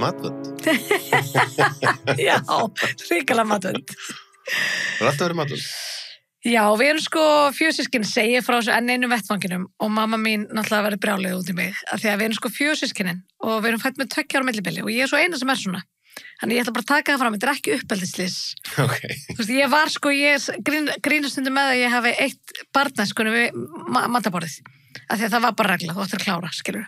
matvönd. Já, hrikalega matvönd. Það er alltaf verið matvönd. Já, við erum sko fjösískin segja frá þessu enn einu vettvanginum og mamma mín náttúrulega verið brjáluð út í mig af því að við erum sko fjösískinin og við erum fætt með 2 ára millibili og ég er svo eina sem er svona. Þannig ég ætla bara að taka það fram, þetta er ekki uppeldislýs. Ok. Þú veist, ég var sko, grínast stundum með að ég hafi eitt barnæskunni við matarborðið. Af því að það var bara regla, þú ættir að klára, skilur.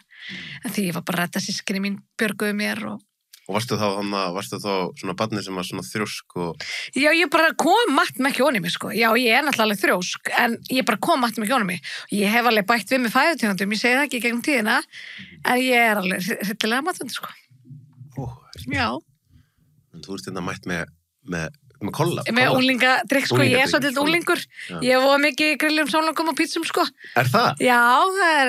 En því ég var bara að redda sískinni mín, björguðu mér og varstu þá svona barnið sem var svona þrjósk og... Já, ég bara kom matnum ekki onni mig, sko. Já, ég er náttúrulega alveg þrjósk, en ég bara kom matnum ekki onni mig. Ég hef alveg bætt við mig fæðutegundum, ég segi það ekki gegnum tíðina, en ég er alveg hryllilega matvönd, sko. Já. En þú ert þetta mætt með kolla. Með unglingadrykk, sko, ég er svolítið unglingur. Ég var mikið í grillum, samlangum og pítsum, sko. Er það? Já, það er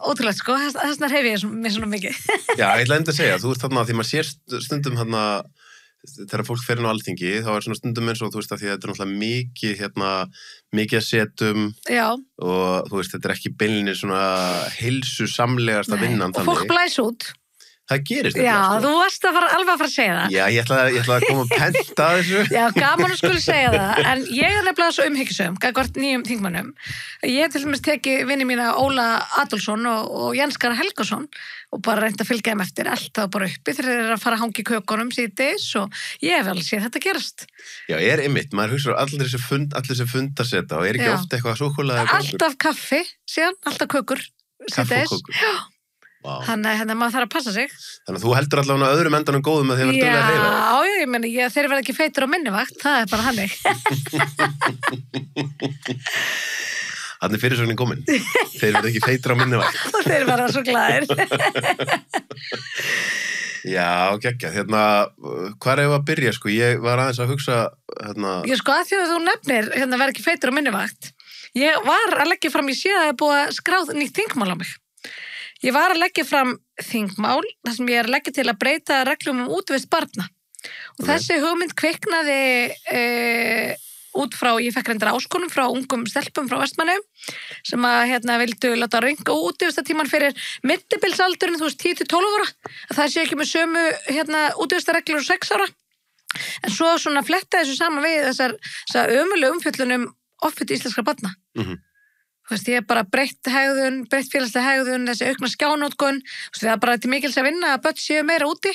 ótrúlegt, sko. Þessna hef ég mér svona mikið. Já, ég ætla enda að segja, þú ert þarna, því maður sér stundum þarna, þegar fólk fer inn á Alþingi, þá er svona stundum eins og þú veist að því að þetta er náttúrulega mikið að setum. Já. Og þú veist, þetta er ekki beinlinni svona heilsusamlegasta vinnan þannig. Og fólk blæs út. Það gerist þetta. Já, þú varst alveg að fara að segja það. Já, ég ætla að koma að penta þessu. Já, gaman að skuli segja það, en ég er nefnilega svo umhyggjusöm, gagnvart nýjum þingmönnum. Ég hef til dæmis tekið vini mína Óla Adolfsson og Jens Skara Helgason og bara reynt að fylgja þeim eftir allt það bara uppi þegar þeir eru að fara að hangi í kökunum síðdegis og ég hef alveg séð þetta gerast. Já, er einmitt, maður hugsa allir þessi fundarseta og er ekki oft eitthvað súkkulaði? Alltaf kaffi, síðan alltaf kökur síðdegis. Wow. Þannig að maður þarf að passa sig. Þannig að þú heldur allavega öðrum endanum góðum að þeir verður duglega að hreyfa. Já, ég meni, þeir verða ekki feitur á minnivakt, það er bara hannig. Þannig fyrirsögnin komin. Þeir verða ekki feitur á minnivakt. Og þeir verða svo glaðir. Já, geggjað. Hvar hefur að byrja, sko? Ég var aðeins að hugsa, Ég sko að því að þú nefnir, verða ekki feitur á minnivakt. Ég var að leggja fram, ég sé að það er búið að skráð nýtt þingmál á mig. Ég var að leggja fram þingmál þar sem ég er að leggja til að breyta reglum útvist barna. Og þessi hugmynd kviknaði út frá, ég fekk reyndar áskonum frá ungum stelpum frá Vestmannaeyjum sem að vildu láta rynga útvistatíman fyrir millibilsaldurinn, þú veist 10-12 ára. Að það sé ekki með sömu útvistareglur 6 ára. En svo svona fletta þessu saman við þessar ömurlegu umfjöllun offiti íslenskra barna. Þú veist, ég er bara breytt félagslega hegðun, þessi aukna skjánótkun, það er bara til mikils að vinna að börn séu meira úti,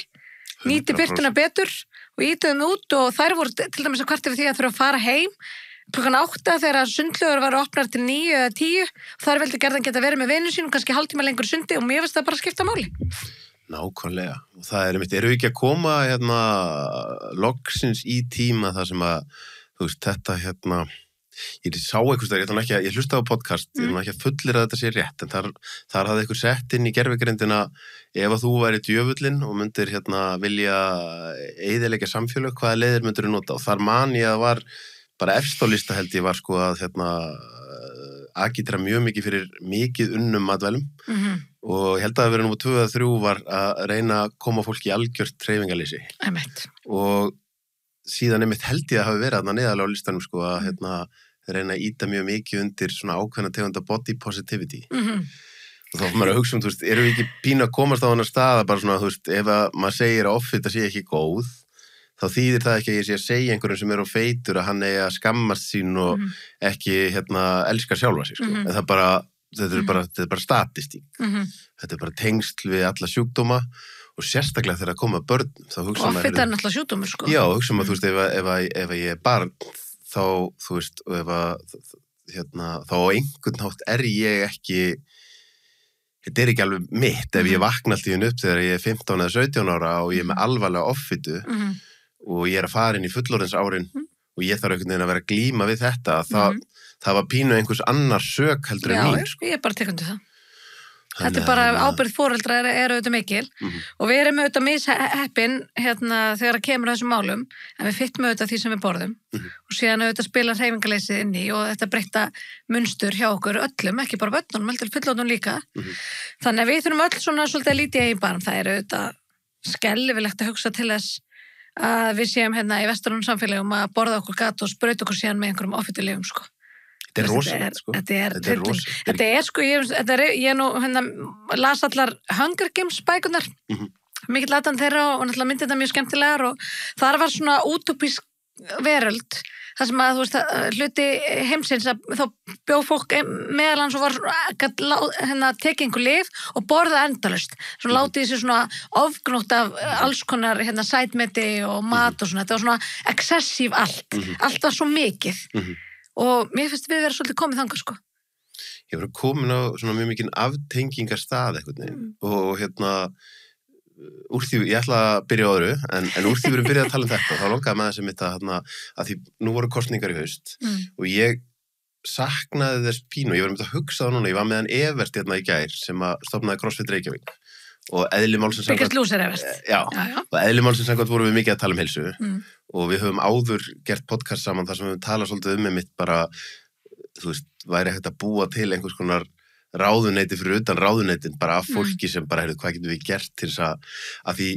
nýti birtuna betur og ítuðum út og þær voru til dæmis að kvarta við því að þurfa að fara heim klukkan 8 þegar sundlaugar varu opnar til 9 eða 10 og þær vildu gerðan geta verið með vinnu sínum, kannski hálftíma lengur sundi og mér finnst það bara að skipta máli. Nákvæmlega. Og það er einmitt, eru ekki að koma loksins í tíma þar sem að, þú veist, þetta ég sá eitthvað, ég hlustaði á podcast, ég er ekki að fullir að þetta sé rétt, en þar hafði eitthvað sett inn í gervigrindina ef að þú væri djöfullinn og myndir vilja eyðileggja samfélög, hvaða leiðir myndir þú nota og þar man ég að var bara efst á lista held ég var sko að agitera mjög mikið fyrir mikið unnum matvælum og ég held að það verið númer 2 eða 3 var að reyna að koma fólki í algjört hreyfingarleysi og síðan einmitt held ég að hafi verið þarna neðarlega á listanum sko að reyna að íta mjög mikið undir svona ákveðna tegunda body positivity og þá fyrir maður að hugsa þú veist, erum við ekki pínu að komast á annar stað bara svona, þú veist, ef að maður segir að offita sé ekki góð, þá þýðir það ekki að ég sé að segja einhverjum sem er á feitur að hann eigi að skammast sín og ekki, elska sjálfa sig, sko, en það bara þetta er bara statistík þetta er bara tengsl við alla sjúkdóma og sérstaklega þegar að koma börn þá hugsa maður... Offita er náttúrulega sjúkdómur, sko. Já, hugsa maður, þú veist, ef ég er barn þá, þú veist, og ef að þá á einhvern hátt er ég ekki þetta er ekki alveg mitt ef ég vakna alltaf inn upp þegar ég er 15 eða 17 ára og ég er með alvarlega offitu og ég er að fara inn í fullorðins árin og ég þarf einhvern veginn að vera að glíma við þetta það var pínu einhvers annar sök heldur en mín. Já, ég er bara tekandi það. Þetta er bara ábyrgð foreldra er auðvitað mikil og við erum auðvitað misheppin þegar það kemur að þessum málum en við fyttum auðvitað því sem við borðum og síðan auðvitað spila hreyfingarleysið inn í og þetta breytta munstur hjá okkur öllum, ekki bara börnunum, heldur fullorðnum líka þannig að við þurfum öll svona svolítið að lítið í barn, það er auðvitað skelfilegt að hugsa til þess að við séum í vestrænum samfélagum að borða okkur gat og sprauta okkur síðan með einhverjum offitulegum sko. Þetta er rosalegt, sko. Þetta er sko, ég las allar Hunger Games bækunar mikill aðdán þeirra og náttúrulega myndir þetta mjög skemmtilegar og þar var svona útópísk veröld þar sem að, þú veist, hluti heimsins að þá bjó fólk meðal hans og var tekið einhver lyf og borða endalaust svo látið sér svona ofgnótt af alls konar sætmeti og mat og svona, þetta var svona excessive allt var svo mikið og mér finnst við vera svolítið komið þangað sko. Ég var komin á svona mjög mikinn aftengingarstað og úr því, ég ætla að byrja á öðru en úr því við erum byrjað að tala um þetta þá langaði með þessi mitt að því nú voru kosningar í haust og ég saknaði þess pínu, ég var að hugsa það núna, ég var með hann Evert í gær sem að stofnaði CrossFit Reykjavík og eðli málsins Biggest Loser Evert já, og eðli málsins samkvæmt vorum við mikið að tala um heilsu og við höfum áður gert podcast saman þar sem við talað svolítið mitt bara, þú veist, væri hægt að búa til einhvers konar ráðuneyti fyrir utan ráðuneytin bara af fólki sem bara, hvað getum við gert til þess að því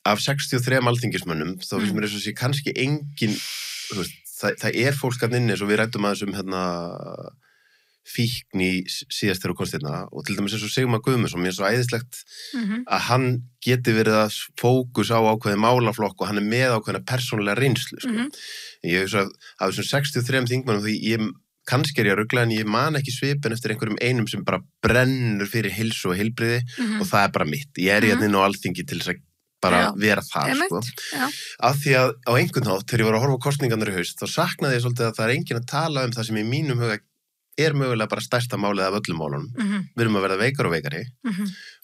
af 63 alþingismönnum þá finnst mér þess að sé kannski engin þú veist, það fólk að inni eins og við rættum aðeins fíkn í síðast þeirra kostirna og til dæmis eins og Sigmar Guðmundsson mér er svo æðislegt að hann geti verið að fókus á ákveðin málaflokk og hann með ákveðina persónulega reynslu sko. Ég hef svo af þessum 63 þingmönnum því ég kannski ég að rugla en ég man ekki svipin eftir einhverjum einum sem bara brennur fyrir heilsu og heilbriði og það bara mitt. Ég hérna inn á Alþingi til þess að bara vera það, sko. Af því að á einhvern hátt, þegar ég var að horfa á kosningarnar í haust, þá saknaði ég svolítið að það enginn að tala um það sem í mínum huga mögulega bara stærsta málið af öllum málunum. Við erum að verða veikari og veikari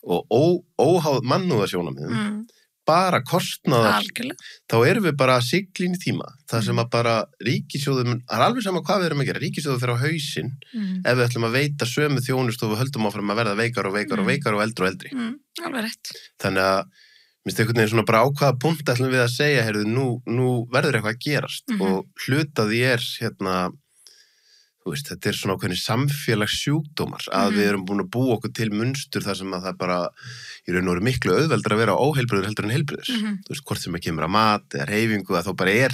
og óháð mannúðarsjónarmiðum bara kostnaðar, þá erum við bara að sigla inn í tíma. Það sem að bara ríkissjóður, það alveg sama hvað við erum að gera, ríkissjóður fer á hausinn ef við ætlum að veita sömu þjónustu og við höldum áfram að verða veikar og veikar og veikar og eldri og eldri. Alveg rétt. Þannig að, minnst einhvern veginn svona bara á hvaða punkt ætlum við að segja, heyrðu, nú verður eitthvað að gerast og hlutaði þú veist, þetta svona ákveðni samfélagssjúkdómar að við erum búin að búa okkur til munstur þar sem að það bara í raun og veru miklu auðveldar að vera óheilbrigður heldur en heilbrigður. Þú veist, hvort sem að kemur að mat eða hreyfingu að þá bara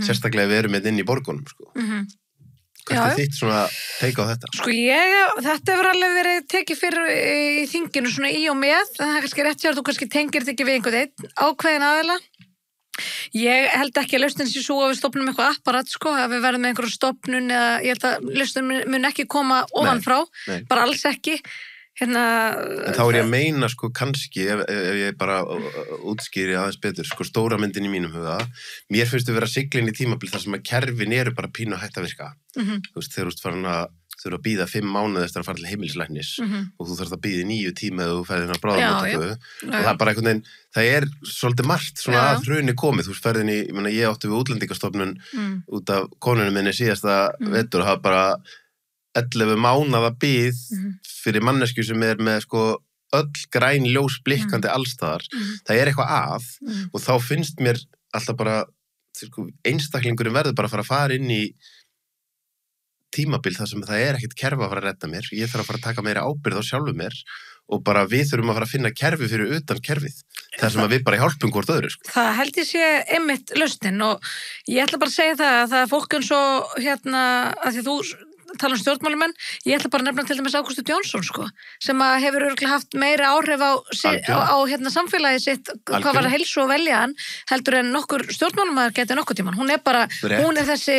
sérstaklega við erum inn í borgunum, sko. Hvert þitt svona teika á þetta? Sko þetta hefur alveg verið tekið fyrir í þinginu svona í og með, það kannski rétt hjá þú kannski tengir þetta ekki við einhvern einn ákveðin aðila. Ég held ekki að lausnin sé svo að við stofnum eitthvað apparat sko, að við verðum með einhverju stofnun eða ég held að lausnin mun ekki koma ofanfrá, bara alls ekki. En þá ég að meina sko kannski, ef ég bara útskýri aðeins betur, sko stóra myndin í mínum huga, mér finnst að vera siglin í tímabil þar sem að kerfin eru bara pínu hægt að virka. Þú veist, þegar þú ert farin að þurfa að bíða 5 mánuði eftir að fara til heimilislæknis og þú þarft að bíða 9 tíma eða þú ferðin að bráðamóttöku og það er bara einhvern veginn, það er svolítið margt svona að hruni komið, þú veist ferðin í, ég átti við útlendingastofnun út af konunum minni síðasta vetur og það bara 11 mánaða bíð fyrir mannesku sem er með sko öll græn ljós blikkandi allstaðar, það er eitthvað að og þá finnst mér alltaf bara, einstaklingurinn verður bara að fara inn í tímabil þar sem það er ekkert kerfi að fara að redda mér, ég þarf að fara að taka meira ábyrgð á sjálfu mér og bara við þurfum að fara að finna kerfi fyrir utan kerfið, þar sem að við bara hjálpum hvort öðru. Sko. Það held ég sé einmitt lausnin og ég ætla bara að segja það að fólk eins og að því þú tala um stjórnmálumenn, ég ætla bara að nefna til dæmis Ágústu Jónsson sko, sem að hefur örugglega haft meira áhrif á samfélagið sitt, hvað var að heilsu og velja hann, heldur en nokkur stjórnmálumæður geti nokkuð tíman. Hún er þessi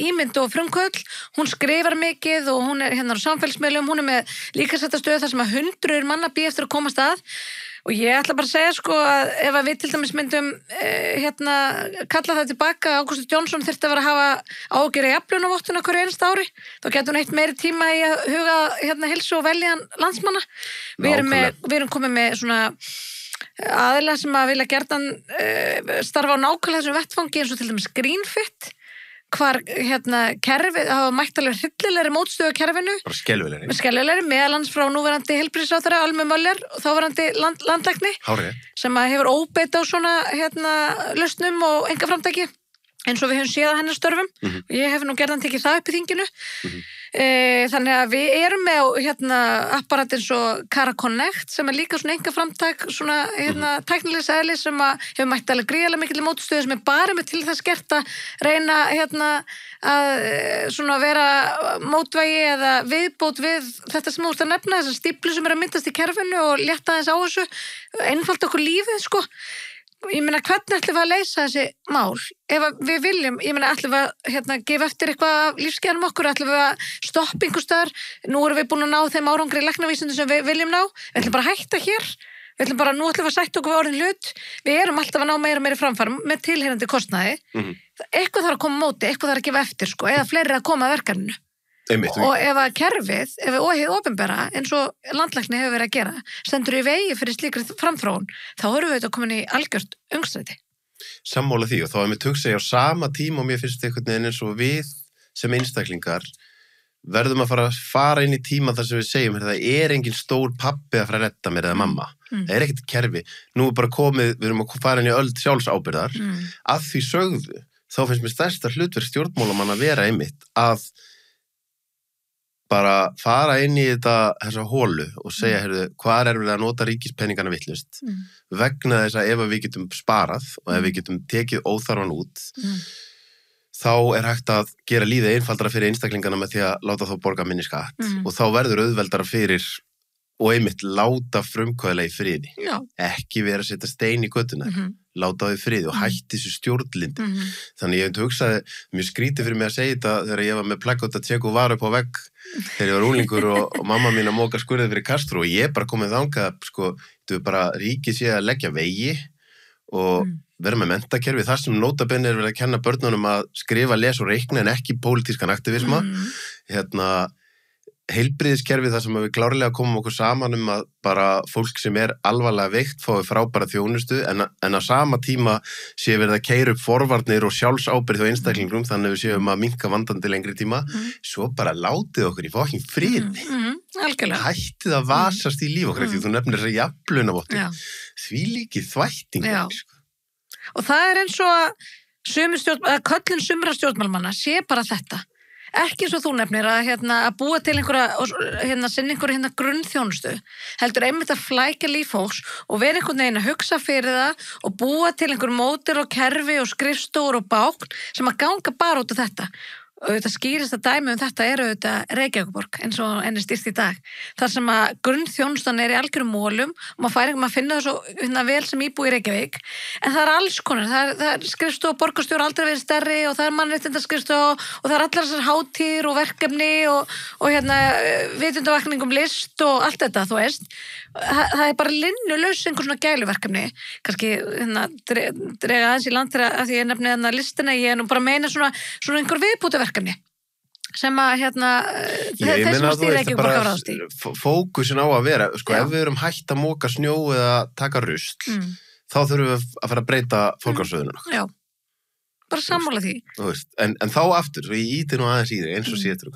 ímynd og frumkvöll, hún skrifar mikið og hún er á samfélagsmiðlum, hún er með líkamsræktarstöð þar sem að 100 manna bíða eftir að komast að. Og ég ætla bara að segja sko að ef að við til dæmis myndum kalla það tilbaka, Ágústu Jónsson þyrfti að vera að hafa ágjur í jafnlaunavottun hverju einasta ári, þá getur hún eitt meiri tíma í að huga heilsu og veljan landsmanna. Við erum komið með svona aðila sem að vilja gjarnan starfa á nákvæmlega þessum vettfangi eins og til dæmis Greenfit, hvar kerfið, það var mættalega hryllilegri mótstöðu kerfinu. Bara skelfilegri. Skelfilegri, meðalans frá núverandi heilbrigðisráðherra Almu Möller og þáverandi landlækni. Hárið. Sem að hefur óbeit á svona lausnum og einkaframtaki. eins og við höfum séð að hennar störfum. Ég hef nú gerðan tekið það upp í þinginu. Þannig að við erum með apparat eins og Cara Connect sem líka svona einkaframtak svona tæknilegs eðlis sem hefur mætt alveg gríðarlega mikilli mótstöðu sem bara með til þess gert að reyna að svona vera mótvægi eða viðbót við þetta sem þú ert að nefna, þessar stíflu sem að myndast í kerfinu og létta þess á þessu, einfalda okkur lífið sko. Ég meina, hvernig ætlum við að leysa þessi mál? Ef við viljum, ég meina, ætlum við að gefa eftir eitthvað af lífsgæðanum okkur, ætlum við að stoppa einhvers staðar, nú erum við búin að ná þeim árangri læknavísindum sem við viljum ná, við ætlum bara að hætta hér, nú ætlum við að sætta okkur við orðin hlut, við erum alltaf að ná meira framfærum með tilheyrandi kostnaði, eitthvað þarf að koma á móti, eitthvað þarf að gefa eftir, sko, eða fleiri að koma að verkefninu. Og ef að kerfið, ef við opinbera eins og landlækni hefur verið að gera, stendur í vegi fyrir slíkri framþróun, þá erum við þetta komin í algjört öngstræti. Sammála því og þá er mér tugsa á sama tíma og mér finnst einhvern veginn eins og við sem einstaklingar verðum að fara inn í tíma þar sem við segjum það er engin stór pabbi að fara að redda mér eða mamma. Það er ekkert kerfi. Nú er bara komið, við erum að fara inn í öld sjálfsábyrgðar. Að því sögðu, þá finnst mér stærsta hlutverk stjórnmálamanna að vera einmitt að bara fara inn í þessa hólu og segja, heyrðu, hvað er við að nota ríkispenningana vitlaust vegna þess að ef við getum sparað og ef við getum tekið óþarfan út þá er hægt að gera lífið einfaldara fyrir einstaklingana með því að láta þá borga minni skatt og þá verður auðveldara fyrir og einmitt láta frumkvæðilega í friði. Ekki vera að setja stein í götuna, láta það í friði og hætti þessu stjórnlindi. Þannig ég hugsaði, mjög skrítið fyrir mig að segja þetta þegar ég var með plaggóta Che Guevara upp á vegg þegar ég var unglingur og mamma mín að móka skurðið fyrir Castro og ég bara komið þangað, sko, þetta bara ríkið sé að leggja vegi og vera með menntakerfi, þar sem notabenni er verið að kenna börnunum að skrifa, lesa og reikna en ekki pólitískan aktivisma. Heilbrigðiskerfi þar sem við klárlega komum okkur saman að bara fólk sem er alvarlega veikt fái frábæra þjónustu en á sama tíma sé verið að keyra upp forvarnir og sjálfsábyrgð hjá einstaklingum þannig við séum að minnka vandandi lengri tíma svo bara látið okkur í fucking friði hættið að vasast í líf okkur því þú nefnir þess að jafnlaunavotti því líkið þvættingur og það er eins og að köllun sumra stjórnmálamanna sé bara þetta ekki svo þú nefnir að búa til einhverja sinna einhverja grunnþjónustu heldur einmitt að flækja líf fólks og vera einhvern veginn að hugsa fyrir það og búa til einhver módel og kerfi og skrifstofur og bákn sem að ganga bara út af þetta og þetta skýrist að dæmi þetta þetta Reykjavíkurborg eins og enn stýrt í dag þar sem að grunnþjónustan í algjörum mólum og maður finna það svo vel sem íbúi í Reykjavík en það alls konar, það er skrifstof og borgarstjóra aldrei verið stærri og það mannréttindaskrifstof og það allar þessar hátíðir og verkefni og vitundavakningum list og allt þetta, þú veist það bara linnulaus einhver svona gæluverkefni kannski drega aðeins í land þegar að því ég nefni listina ég nú bara meina svona einhver viðbútaverkefni sem að þessum stýra ekki borga ráðst í fókusin á að vera, sko, ef við erum hætt að móka snjó eða taka rusl þá þurfum við að fara að breyta fólkarsöðunum Já, bara sammála því en þá aftur, svo ég íti nú aðeins í þig eins og sétur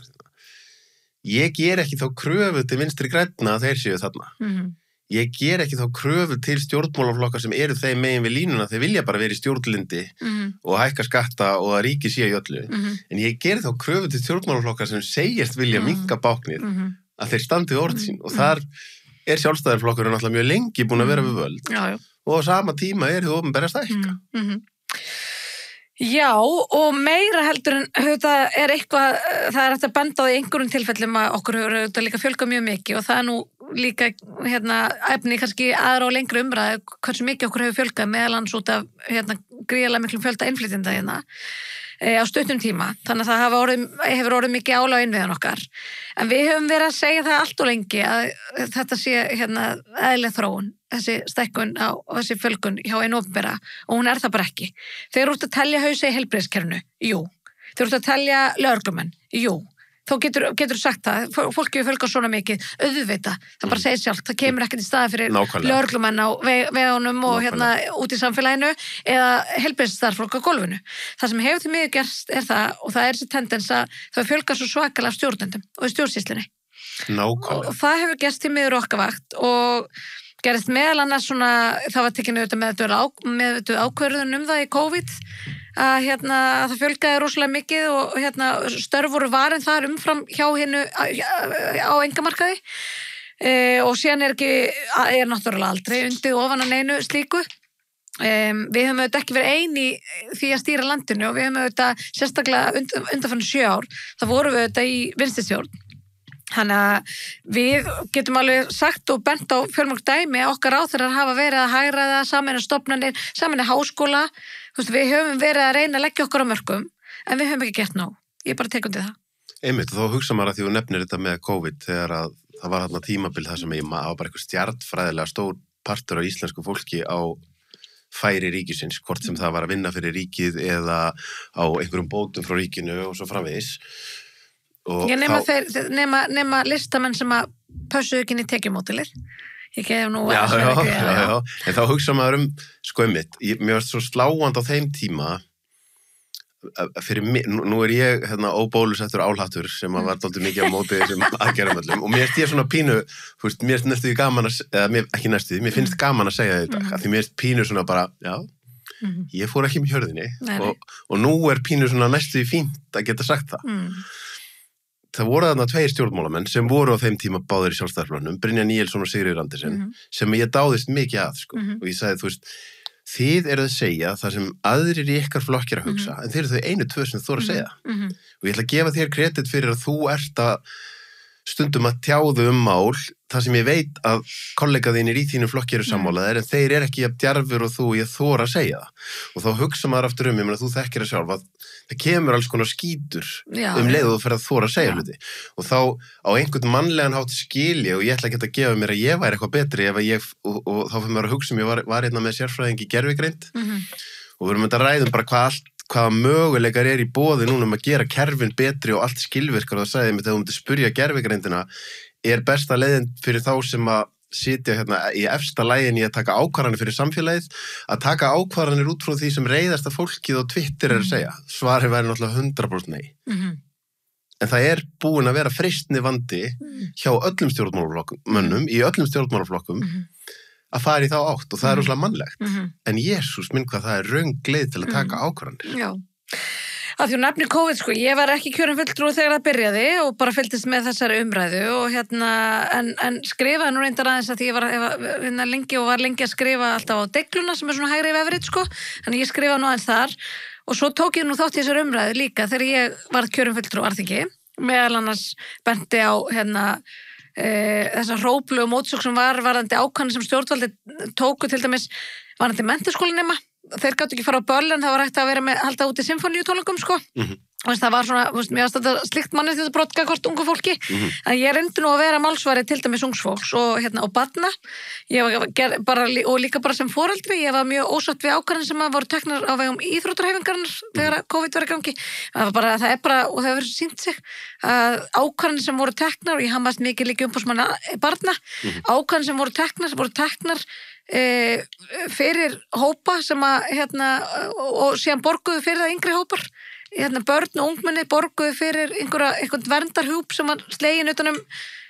ég ger ekki þá kröfu til vinstri grænna að þeir séu þarna ég ger ekki þá kröfu til stjórnmálaflokkar sem eru þeim megin við línuna þeir vilja bara vera í stjórnlindi og hækka skatta og að ríki sé í öllu en ég ger þá kröfu til stjórnmálaflokkar sem segjast vilja minnka báknið að þeir standi orð sín og þar er sjálfstæðarflokkurinn alltaf mjög lengi búin að vera við völd og á sama tíma er þið opinbera stækka Já, og meira heldur en það er eitthvað, það er hægt að benda á því einhverjum tilfellum að okkur hefur líka fjölgað mjög mikið og það er nú líka efni kannski aðra og lengri umræðu hversu mikið okkur hefur fjölgað meðal annars út af gríðarlega miklum fjölda innflytjenda á stuttum tíma, þannig að það hefur orðið mikið álag á innviðan okkar en við höfum verið að segja það allt og lengi að þetta sé eðlileg þróun þessi stækkun á þessi fjölgun hjá einu opinbera og hún er það bara ekki þeir eru út að telja hausa í heilbrigðiskerfinu, jú þeir eru út að telja lögreglumenn, jú þá getur sagt það, fólki við fjölga svona mikið auðvita, það bara segir sjálft það kemur ekkert í staði fyrir lögreglumenn á vegunum og út í samfélaginu eða heilbrigðisstarfsfólk á gólfinu það sem hefur því miður gerst er það og það er þessi tendens að það fjölga svo svakalega stjórnendum og í stjórnsýslunni og það hefur gerst því miður okkar vakt og gerist meðal annars svona, það var tekinu auðvitað með ákvörðun það í COVID að það fjölgaði rosalega mikið og störf voru varin þar umfram hjá hinnu á engamarkaði og síðan er náttúrulega aldrei undið ofan á neinu slíku. Við höfum auðvitað ekki verið ein í því að stýra landinu og við höfum auðvitað sérstaklega undanfarnar 7 ár, það vorum við auðvitað í vinstristjórn. Þannig að við getum alveg sagt og bent á fjölmörg dæmi að okkar ráðherrar hafa verið að hagræða, sameina stofnanir, sameina háskóla. Við höfum verið að reyna að leggja okkur á mörkum, en við höfum ekki gert nóg. Ég bara tek undir það. Einmitt, þá hugsa maður að því þú nefnir þetta með COVID þegar að það var þarna tímabil þar sem á bara eitthvað stjarnfræðilega stór partur af íslensku fólki á færi ríkisins, hvort sem það var að vinna fyrir ríkið eða á einhverjum bótum frá ríkinu og svo framvegis. Ég nema listamenn sem að pössuðu ekki inn í tekjumótilið. Ég gef nú já. En þá hugsa maður einmitt, mér var svo sláandi á þeim tíma fyrir mig, nú er ég óbólusettur álhattur sem að var dálítið mikið á móti þessum aðgerðum og mér finnst ég svona pínu, mér finnst næstuði gaman mér finnst gaman að segja þetta af því mér finnst pínu svona bara, ég fór ekki með hjörðinni og nú er pínu svona næstuði fínt að geta sagt það. Það voru þarna 2 stjórnmálamenn sem voru á þeim tíma báðir í Sjálfstæðisflokknum, Brynjar Níelsson og Sigríður Andersen, sem ég dáðist mikið að, og ég sagði, þið eruð að segja það sem aðrir í ykkar flokkir að hugsa, en þeir eru þau 1-2 sem þú að segja. Og ég ætla að gefa þér kredit fyrir að þú ert að stundum að tjáðu mál, það sem ég veit að kollega þínir í þínu flokki eru sammálaðir, en þeir eru ekki jafn djarfur og þú ég þora að segja það. Og þá hugsa maður aftur ég meina þú þekkir það sjálf að það kemur alls konar skítur leið og þú fer að þora að segja hluti. Og þá á einhvern mannlegan hátt skilji og ég ætla ekki að gefa mér að ég væri eitthvað betri og þá fyrir maður að hugsa ég var hérna með sérfræðing í gervigreind og við erum að ræðum bara hvaða möguleikar í boði núna að gera kerfin betri og allt skilvirkar og það sagði mér þegar þú myndir spurja gervigreindina besta leiðin fyrir þá sem að sitja í efsta lagin í að taka ákvarðanir fyrir samfélagið, að taka ákvarðanir út frá því sem reiðasta fólkið og Twitter að segja. Svarið væri náttúrulega 100% nei. En það búin að vera freistni vandi hjá öllum stjórnmálaflokkum, í öllum stjórnmálaflokkum að fara í þá átt og það rosalega mannlegt. En Jesús minn hvað það röng leið til að taka ákvarðanir. Já. Að því nefnir COVID, ég var ekki kjörin fulltrúi þegar það byrjaði og bara fylgdist með þessari umræðu og en skrifaði nú reyndar aðeins að því ég var lengi og var lengi að skrifa alltaf á degluna sem svona hægri vefrið, þannig ég skrifaði nú aðeins þar og svo tók ég nú þátt í þessari umræðu líka þegar ég var kjörin fulltrúi Alþingi, meðal annars benti á þessa hróplegu mótsögn sem var varðandi ákvæðin sem stjórnvaldi tóku til dæmis varðandi menntaskólanema. Þeir gátu ekki fara á böll en það var hægt að halda út í symfóníutónleikum og það var svona, mér varst þetta slikt mannið þetta brotka hvort ungu fólki en ég reyndi nú að vera málsvari til dæmis ungsfólks og barna og líka bara sem foreldri ég var mjög ósátt við ákvarðanir sem voru teknar á vegum íþróttarhreyfingarinnar þegar COVID var í gangi og það hefur verið sýnt sig að ákvarðanir sem voru teknar og ég hamast mikið líka umbúsmanna barna ákvarðanir sem voru teknar fyrir hópa sem að og síðan borguðu fyrir það yngri hópar börn og ungmenni borguðu fyrir einhvern verndarhjúp sem var slegin utanum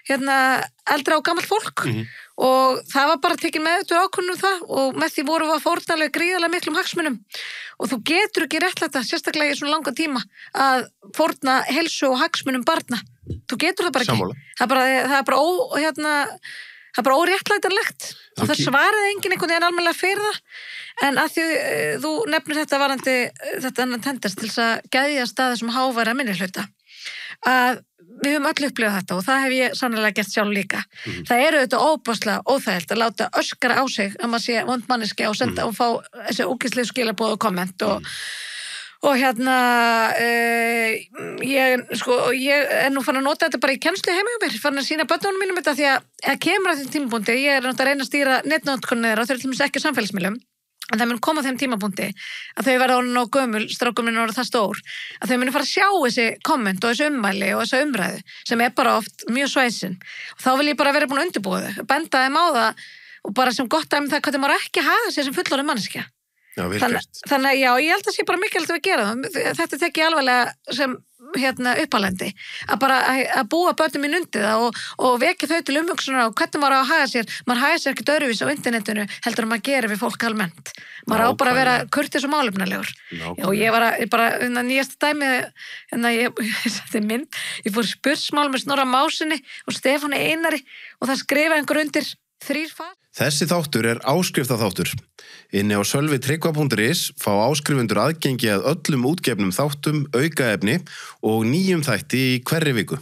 eldra og gamalt fólk og það var bara tekin með þetta ákvörðun það og með því voru við að fórnalega gríðarlega miklum hagsmunum og þú getur ekki réttlæta sérstaklega í svona langa tíma að fórna heilsu og hagsmunum barna þú getur það bara ekki það er bara óréttlætanlegt og það svaraði enginn einhvern veginn almennilega fyrir það en að því þú nefnir þetta varandi þetta tendast til þess að gæðja staði sem háværa minnihluta að við höfum öll upplifað þetta og það hef ég sannlega gert sjálf líka það eru þetta óbáslega óþægilt að láta öskra á sig að maður sé vond manneski og senda og fá þessi ógeðslegu skilaboð og komment og ég er nú fann að nota þetta bara í kennslu heima hjá mér, fann að sína börnunum mínum þetta því að kemur að þeim tímapunkti, ég er náttúrulega að reyna að stýra netnótkunni þeirra og þau eru til dæmis ekki á samfélagsmiðlum, en það mun koma á þeim tímapunkti að þau verða orðin á gömul, strákum minn orðið það stór, að þau munu fara að sjá þessi komment og þessi ummæli og þessi umræðu sem bara oft mjög svæsin og þá vil ég bara vera búin að undirbúa þau, benda þeim á það og bara sem gott dæmi það hvernig maður ekki hafa sér sem fullorðin manneskja. Já, vel gert. Þannig að já, ég held að sé bara mikilvægt að gera það. Þetta tek ég alvarlega sem uppálendi. Að bara að búa börnum mín undir það og vekja þau til umhugsunar og hvernig maður á að haga sér. Maður haga sér ekkert öðruvís á internetinu heldur maður gerir við fólk almennt. Maður á bara að vera kurteis og málefnalegur. Já, ég bara, nýjasta dæmi, ég fór spursmál með Snorra Másinni og Stefáni Einari og það skrifa einhver undir 3 fag. Þessi þáttur áskriftaþáttur. Inni á sölvitryggva.is fá áskrifundur aðgengi að öllum útgefnum þáttum, aukaefni og nýjum þætti í hverri viku.